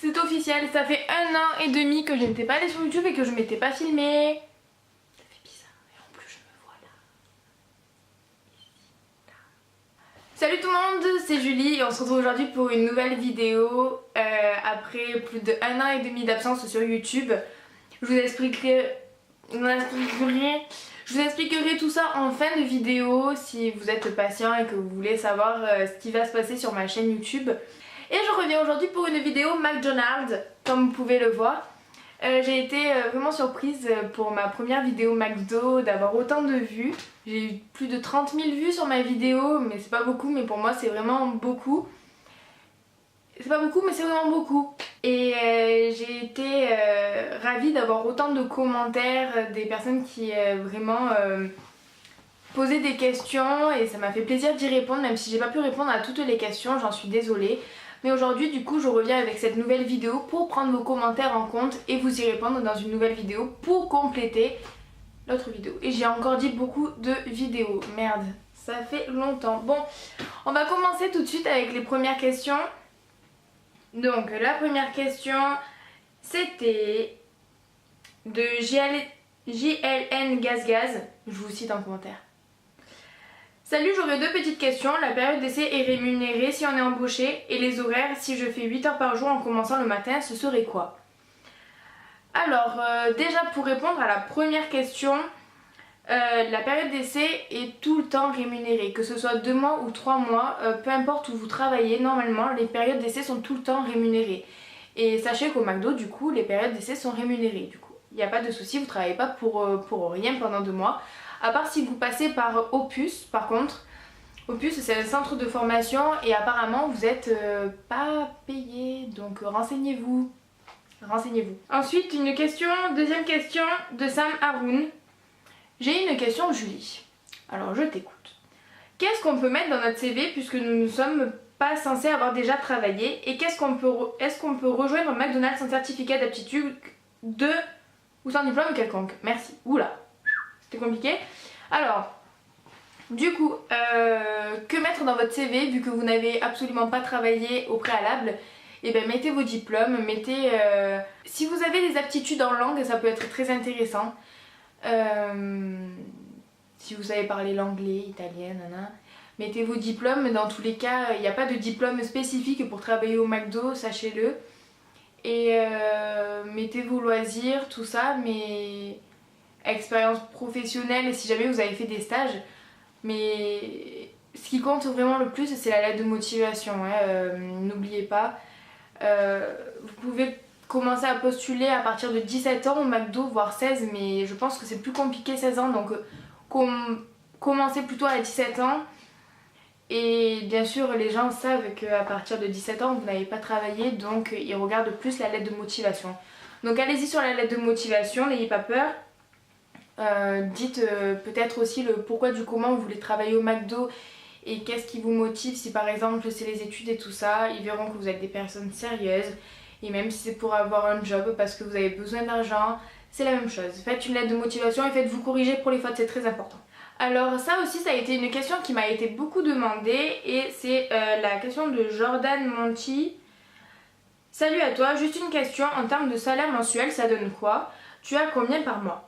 C'est officiel, ça fait 1 an et demi que je n'étais pas allée sur YouTube et que je m'étais pas filmée. Ça fait bizarre, et en plus je me vois là. Ici, là. Salut tout le monde, c'est Julie et on se retrouve aujourd'hui pour une nouvelle vidéo après plus de 1 an et demi d'absence sur YouTube. Je vous expliquerai tout ça en fin de vidéo si vous êtes patient et que vous voulez savoir ce qui va se passer sur ma chaîne YouTube. Et je reviens aujourd'hui pour une vidéo McDonald's, comme vous pouvez le voir. J'ai été vraiment surprise pour ma première vidéo McDo d'avoir autant de vues. J'ai eu plus de 30 000 vues sur ma vidéo, mais c'est pas beaucoup, mais pour moi c'est vraiment beaucoup. C'est pas beaucoup, mais c'est vraiment beaucoup. Et j'ai été ravie d'avoir autant de commentaires, des personnes qui vraiment posaient des questions et ça m'a fait plaisir d'y répondre, même si j'ai pas pu répondre à toutes les questions, j'en suis désolée. Mais aujourd'hui du coup je reviens avec cette nouvelle vidéo pour prendre vos commentaires en compte et vous y répondre dans une nouvelle vidéo pour compléter l'autre vidéo. Et j'ai encore dit beaucoup de vidéos, merde, ça fait longtemps. Bon, on va commencer tout de suite avec les premières questions. Donc la première question c'était de JLN Gaz Gaz, je vous cite en commentaire. Salut, j'aurais deux petites questions. La période d'essai est rémunérée si on est embauché et les horaires, si je fais 8 heures par jour en commençant le matin, ce serait quoi? Alors déjà pour répondre à la première question, la période d'essai est tout le temps rémunérée, que ce soit 2 mois ou 3 mois, peu importe où vous travaillez, normalement les périodes d'essai sont tout le temps rémunérées. Et sachez qu'au McDo du coup les périodes d'essai sont rémunérées du coup. Il n'y a pas de souci, vous ne travaillez pas pour rien pendant 2 mois. À part si vous passez par Opus, par contre. Opus c'est un centre de formation et apparemment vous n'êtes pas payé, donc renseignez-vous. Renseignez-vous. Ensuite une question, deuxième question de Sam Haroun. J'ai une question Julie. Alors je t'écoute. Qu'est-ce qu'on peut mettre dans notre CV puisque nous ne sommes pas censés avoir déjà travaillé et est-ce qu'on peut rejoindre McDonald's sans certificat d'aptitude ou sans diplôme quelconque? Merci. Oula. C'était compliqué. Alors, du coup, que mettre dans votre CV vu que vous n'avez absolument pas travaillé au préalable? Et bien mettez vos diplômes, mettez... si vous avez des aptitudes en langue, ça peut être très intéressant. Si vous savez parler l'anglais, italien, nanana. Mettez vos diplômes, dans tous les cas, il n'y a pas de diplôme spécifique pour travailler au McDo, sachez-le. Et mettez vos loisirs, tout ça, mais... expérience professionnelle si jamais vous avez fait des stages, mais ce qui compte vraiment le plus c'est la lettre de motivation, hein. N'oubliez pas, vous pouvez commencer à postuler à partir de 17 ans au McDo, voire 16, mais je pense que c'est plus compliqué 16 ans, donc commencez plutôt à 17 ans. Et bien sûr les gens savent qu'à partir de 17 ans vous n'avez pas travaillé, donc ils regardent plus la lettre de motivation. Donc allez-y sur la lettre de motivation, n'ayez pas peur. Dites peut-être aussi le pourquoi du comment vous voulez travailler au McDo et qu'est-ce qui vous motive, si par exemple c'est les études et tout ça, ils verront que vous êtes des personnes sérieuses et même si c'est pour avoir un job parce que vous avez besoin d'argent, c'est la même chose. Faites une lettre de motivation et faites-vous corriger pour les fautes, c'est très important. Alors ça aussi ça a été une question qui m'a été beaucoup demandée et c'est la question de Jordan Monti. Salut à toi, juste une question, en termes de salaire mensuel ça donne quoi? Tu as combien par mois?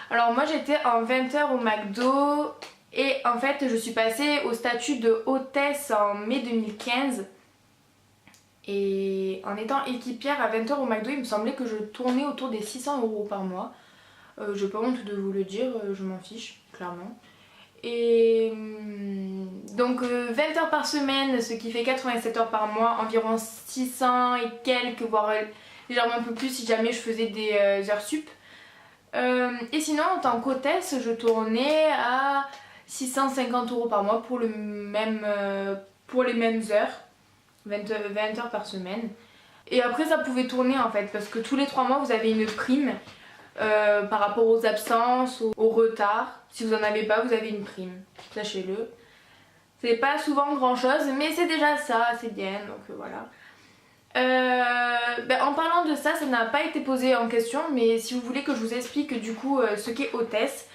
Alors moi j'étais en 20h au McDo et en fait je suis passée au statut de hôtesse en mai 2015 et en étant équipière à 20h au McDo il me semblait que je tournais autour des 600 € par mois. J'ai pas honte de vous le dire, je m'en fiche clairement. Et donc 20 heures par semaine, ce qui fait 87 heures par mois, environ 600 et quelques, voire légèrement un peu plus si jamais je faisais des heures sup. Et sinon en tant qu'hôtesse je tournais à 650 € par mois pour les mêmes heures, 20 heures par semaine. Et après ça pouvait tourner en fait parce que tous les 3 mois vous avez une prime par rapport aux absences, au retard. Si vous en avez pas vous avez une prime, sachez-le. C'est pas souvent grand chose mais c'est déjà ça, c'est bien, donc voilà. En parlant de ça, ça n'a pas été posé en question, mais si vous voulez que je vous explique du coup ce qu'est hôtesse,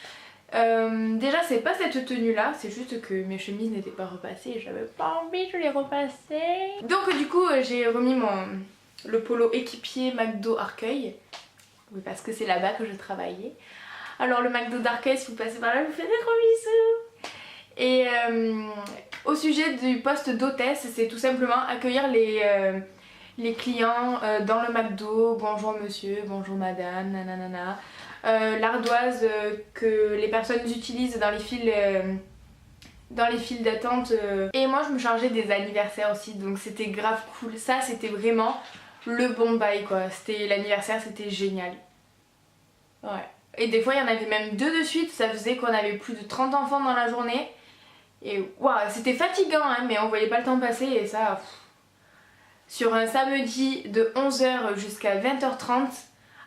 Déjà c'est pas cette tenue là, c'est juste que mes chemises n'étaient pas repassées et j'avais pas envie de les repasser. Donc du coup j'ai remis le polo équipier McDo Arcueil. Oui, parce que c'est là-bas que je travaillais. Alors le McDo d'Arcueil, si vous passez par là, je vous fais des gros bisous. Et au sujet du poste d'hôtesse, c'est tout simplement accueillir les clients dans le McDo. Bonjour monsieur, bonjour madame, nanana. L'ardoise que les personnes utilisent dans les files d'attente. Et moi je me chargeais des anniversaires aussi, donc c'était grave cool. Ça c'était vraiment le bon bail quoi. C'était l'anniversaire, c'était génial. Ouais. Et des fois il y en avait même 2 de suite, ça faisait qu'on avait plus de 30 enfants dans la journée. Et waouh, c'était fatigant hein, mais on voyait pas le temps passer et ça... Sur un samedi de 11h jusqu'à 20h30,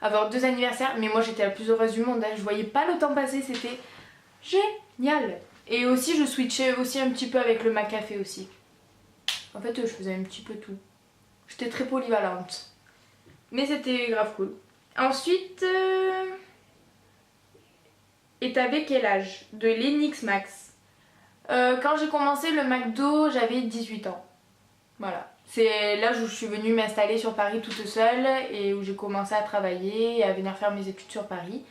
avoir 2 anniversaires, mais moi j'étais la plus heureuse du monde, hein. Je voyais pas le temps passer, c'était génial. Et aussi je switchais aussi un petit peu avec le McCafé aussi. En fait je faisais un petit peu tout. J'étais très polyvalente. Mais c'était grave cool. Ensuite... Et t'avais quel âge? De l'Enix Max. Quand j'ai commencé le McDo, j'avais 18 ans. Voilà. C'est l'âge où je suis venue m'installer sur Paris toute seule et où j'ai commencé à travailler et à venir faire mes études sur Paris.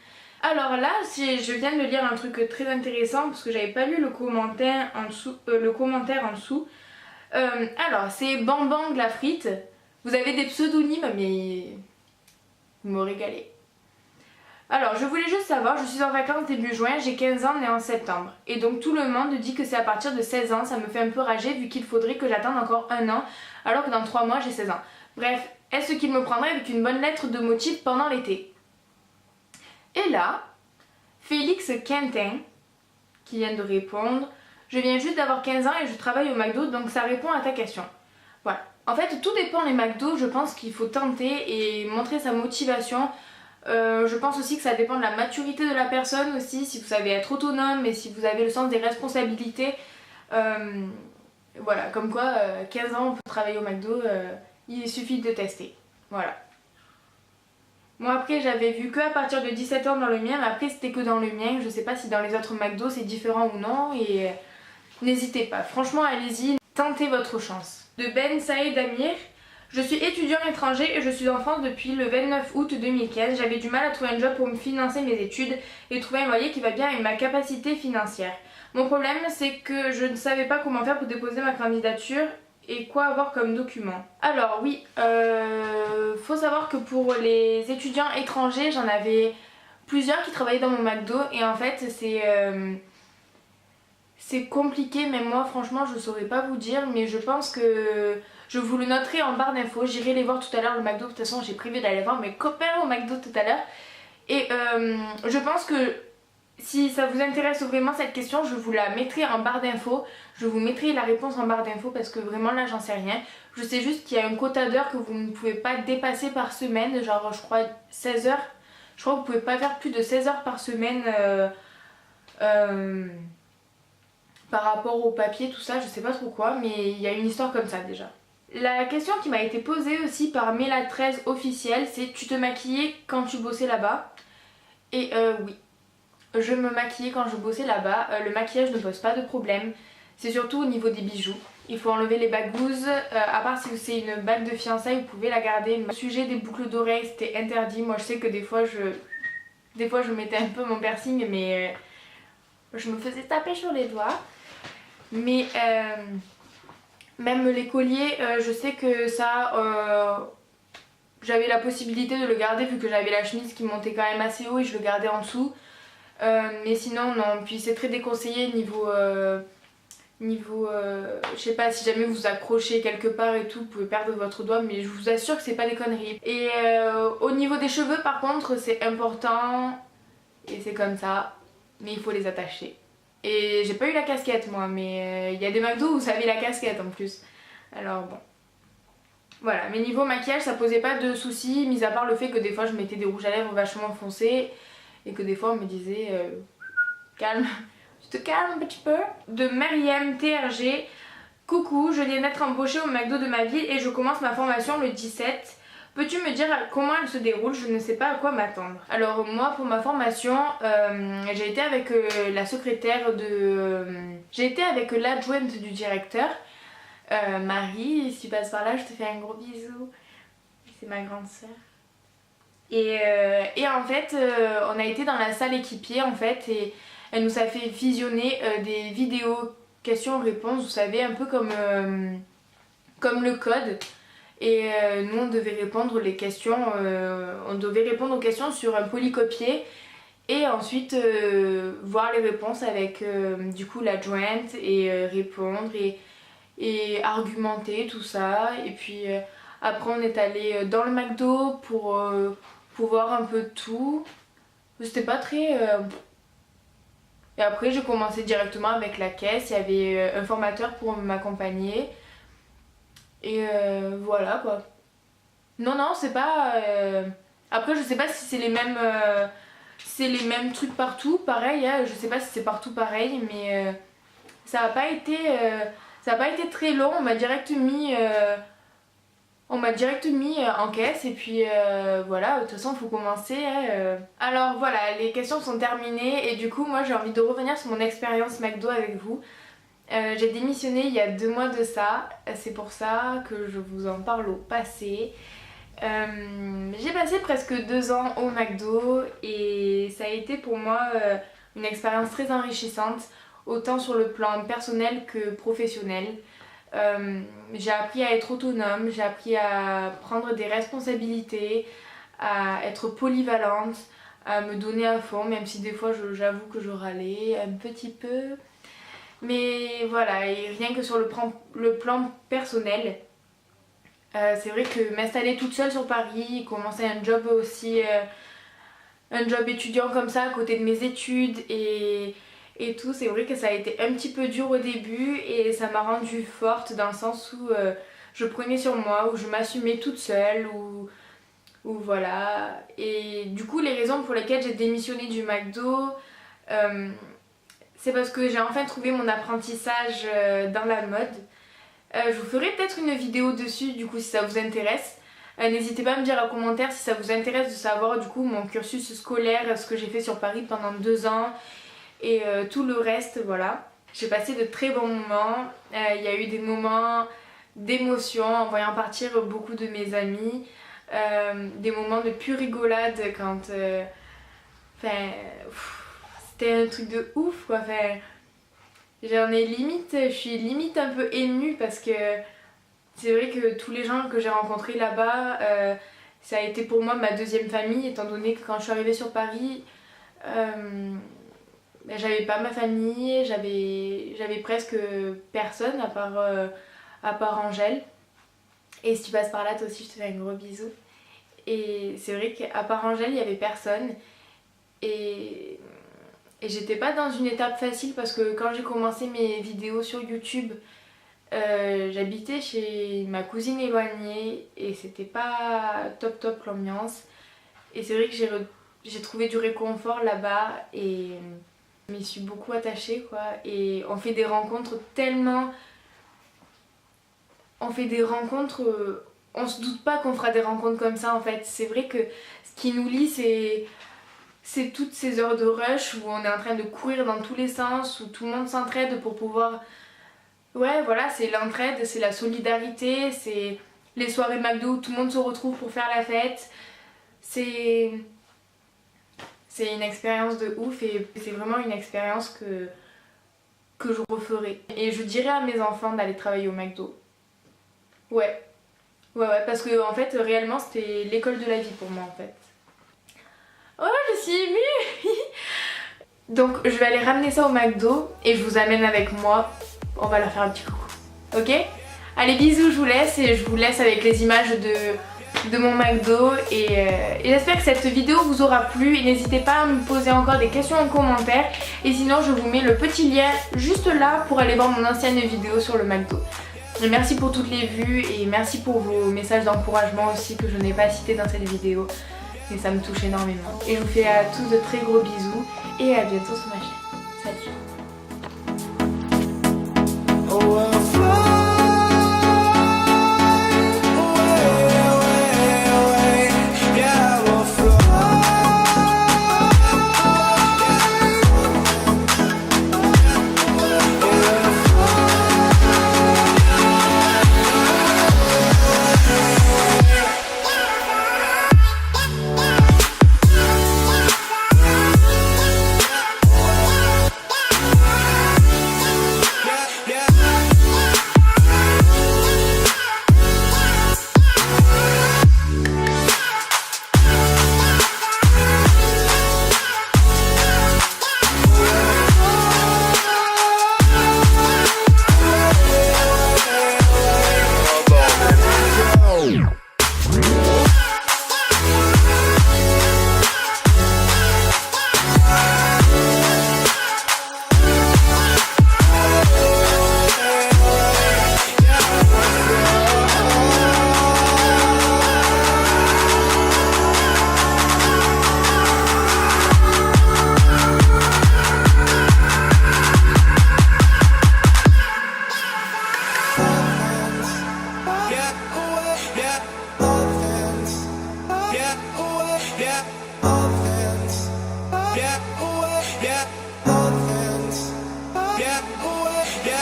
Alors là, je viens de lire un truc très intéressant parce que j'avais pas lu le commentaire en dessous. Alors, c'est Bambang la frite. Vous avez des pseudonymes, mais vous me régalez. Alors, je voulais juste savoir, je suis en vacances début juin, j'ai 15 ans, née en septembre. Et donc tout le monde dit que c'est à partir de 16 ans, ça me fait un peu rager vu qu'il faudrait que j'attende encore 1 an, alors que dans 3 mois j'ai 16 ans. Bref, est-ce qu'il me prendrait avec une bonne lettre de motif pendant l'été? Et là, Félix Quentin, qui vient de répondre, je viens juste d'avoir 15 ans et je travaille au McDo, donc ça répond à ta question. Voilà. En fait, tout dépend des McDo, je pense qu'il faut tenter et montrer sa motivation. Je pense aussi que ça dépend de la maturité de la personne aussi, si vous savez être autonome et si vous avez le sens des responsabilités. Voilà, comme quoi 15 ans on peut travailler au McDo, il suffit de tester. Voilà. Moi après j'avais vu que à partir de 17 ans dans le mien, mais après c'était que dans le mien, je sais pas si dans les autres McDo c'est différent ou non et n'hésitez pas, franchement allez-y, tentez votre chance. De Ben Saïd Amir. Je suis étudiant étranger et je suis en France depuis le 29 août 2015. J'avais du mal à trouver un job pour me financer mes études et trouver un loyer qui va bien avec ma capacité financière. Mon problème c'est que je ne savais pas comment faire pour déposer ma candidature et quoi avoir comme document. Alors oui, faut savoir que pour les étudiants étrangers, j'en avais plusieurs qui travaillaient dans mon McDo et en fait c'est compliqué, même moi franchement je saurais pas vous dire, mais je pense que je vous le noterai en barre d'infos. J'irai les voir tout à l'heure le McDo, de toute façon j'ai prévu d'aller voir mes copains au McDo tout à l'heure. Et je pense que si ça vous intéresse vraiment cette question, je vous la mettrai en barre d'infos. Je vous mettrai la réponse en barre d'infos parce que vraiment là j'en sais rien. Je sais juste qu'il y a un quota d'heures que vous ne pouvez pas dépasser par semaine, genre je crois 16 heures. Je crois que vous pouvez pas faire plus de 16 heures par semaine par rapport au papier, tout ça, je sais pas trop quoi, mais il y a une histoire comme ça déjà. La question qui m'a été posée aussi par Mela13 officiel, c'est tu te maquillais quand tu bossais là-bas? Et oui, je me maquillais quand je bossais là-bas. Le maquillage ne pose pas de problème, c'est surtout au niveau des bijoux. Il faut enlever les bagouses, à part si c'est une bague de fiançailles, vous pouvez la garder. Au sujet des boucles d'oreilles, c'était interdit. Moi je sais que des fois je mettais un peu mon piercing, mais je me faisais taper sur les doigts. Mais même les colliers, je sais que ça, j'avais la possibilité de le garder vu que j'avais la chemise qui montait quand même assez haut et je le gardais en dessous. Mais sinon non, puis c'est très déconseillé niveau, je sais pas, si jamais vous accrochez quelque part et tout, vous pouvez perdre votre doigt, mais je vous assure que c'est pas des conneries. Et au niveau des cheveux par contre c'est important et c'est comme ça, mais il faut les attacher. Et j'ai pas eu la casquette moi, mais il y a des McDo où vous avez la casquette en plus. Alors bon. Voilà, mais niveau maquillage ça posait pas de soucis, mis à part le fait que des fois je mettais des rouges à lèvres vachement foncés et que des fois on me disait calme, tu te calmes un petit peu. De Meriem TRG, coucou, je viens d'être embauchée au McDo de ma ville et je commence ma formation le 17. Peux-tu me dire comment elle se déroule? Je ne sais pas à quoi m'attendre. Alors moi pour ma formation, j'ai été avec la secrétaire de... j'ai été avec l'adjointe du directeur, Marie. Si tu passes par là, je te fais un gros bisou. C'est ma grande sœur. Et en fait, on a été dans la salle équipier en fait et elle nous a fait visionner des vidéos questions-réponses, vous savez, un peu comme le code. Et nous on devait répondre les questions, on devait répondre aux questions sur un polycopier et ensuite voir les réponses avec du coup l'adjointe et répondre et argumenter tout ça. Et puis après on est allé dans le McDo pour voir un peu tout. C'était pas très... Et après j'ai commencé directement avec la caisse, il y avait un formateur pour m'accompagner. Et voilà quoi. Non, c'est pas... Après je sais pas si c'est les mêmes trucs partout, pareil, hein, je sais pas si c'est partout pareil, mais ça a pas été très long, on m'a direct mis... en caisse et puis voilà, de toute façon il faut commencer. Hein. Alors voilà, les questions sont terminées et du coup moi j'ai envie de revenir sur mon expérience McDo avec vous. J'ai démissionné il y a 2 mois de ça, c'est pour ça que je vous en parle au passé. J'ai passé presque 2 ans au McDo et ça a été pour moi une expérience très enrichissante, autant sur le plan personnel que professionnel. J'ai appris à être autonome, j'ai appris à prendre des responsabilités, à être polyvalente, à me donner à fond, même si des fois j'avoue que je râlais un petit peu. Mais voilà, et rien que sur le plan personnel, c'est vrai que m'installer toute seule sur Paris, commencer un job aussi, un job étudiant comme ça à côté de mes études et tout, c'est vrai que ça a été un petit peu dur au début et ça m'a rendue forte dans le sens où je prenais sur moi, où je m'assumais toute seule, où voilà. Et du coup les raisons pour lesquelles j'ai démissionné du McDo, c'est parce que j'ai enfin trouvé mon apprentissage dans la mode. Je vous ferai peut-être une vidéo dessus du coup si ça vous intéresse. N'hésitez pas à me dire en commentaire si ça vous intéresse de savoir du coup mon cursus scolaire, ce que j'ai fait sur Paris pendant 2 ans et tout le reste, voilà. J'ai passé de très bons moments, il y a eu des moments d'émotion en voyant partir beaucoup de mes amis, des moments de pure rigolade quand... c'était un truc de ouf quoi, je suis limite un peu émue parce que c'est vrai que tous les gens que j'ai rencontrés là-bas, ça a été pour moi ma deuxième famille, étant donné que quand je suis arrivée sur Paris, j'avais pas ma famille, j'avais presque personne à part Angèle. Et si tu passes par là, toi aussi je te fais un gros bisou. Et c'est vrai qu'à part Angèle, il y avait personne. Et j'étais pas dans une étape facile parce que quand j'ai commencé mes vidéos sur YouTube, j'habitais chez ma cousine éloignée et c'était pas top l'ambiance. Et c'est vrai que j'ai trouvé du réconfort là-bas et je m'y suis beaucoup attachée quoi. Et on fait des rencontres tellement... On fait des rencontres... On se doute pas qu'on fera des rencontres comme ça en fait. C'est vrai que ce qui nous lie c'est toutes ces heures de rush où on est en train de courir dans tous les sens, où tout le monde s'entraide pour pouvoir... Ouais voilà, c'est l'entraide, c'est la solidarité, c'est les soirées McDo où tout le monde se retrouve pour faire la fête. C'est une expérience de ouf et c'est vraiment une expérience que je referai. Et je dirais à mes enfants d'aller travailler au McDo. Ouais, parce que en fait réellement c'était l'école de la vie pour moi en fait. Oh je suis émue. Donc je vais aller ramener ça au McDo et je vous amène avec moi. On va leur faire un petit coucou. Ok? Allez bisous, je vous laisse et je vous laisse avec les images de mon McDo et j'espère que cette vidéo vous aura plu et n'hésitez pas à me poser encore des questions en commentaire et sinon je vous mets le petit lien juste là pour aller voir mon ancienne vidéo sur le McDo. Et merci pour toutes les vues et merci pour vos messages d'encouragement aussi que je n'ai pas cités dans cette vidéo et ça me touche énormément. Et je vous fais à tous de très gros bisous et à bientôt sur ma chaîne. Salut! Oh, well, fly away, away, away.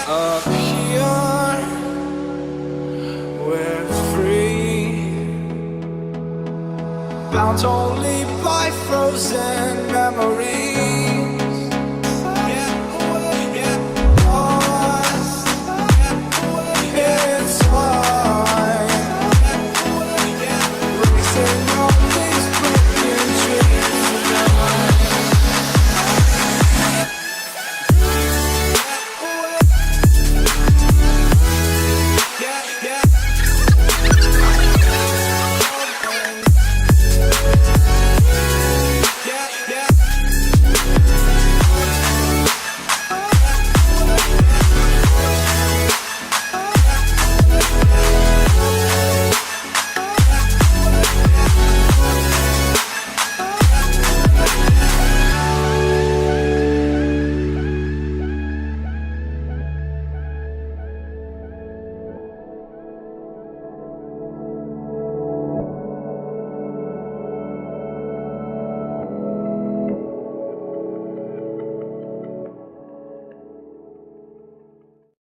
Up here, we're free, bound only by frozen memories.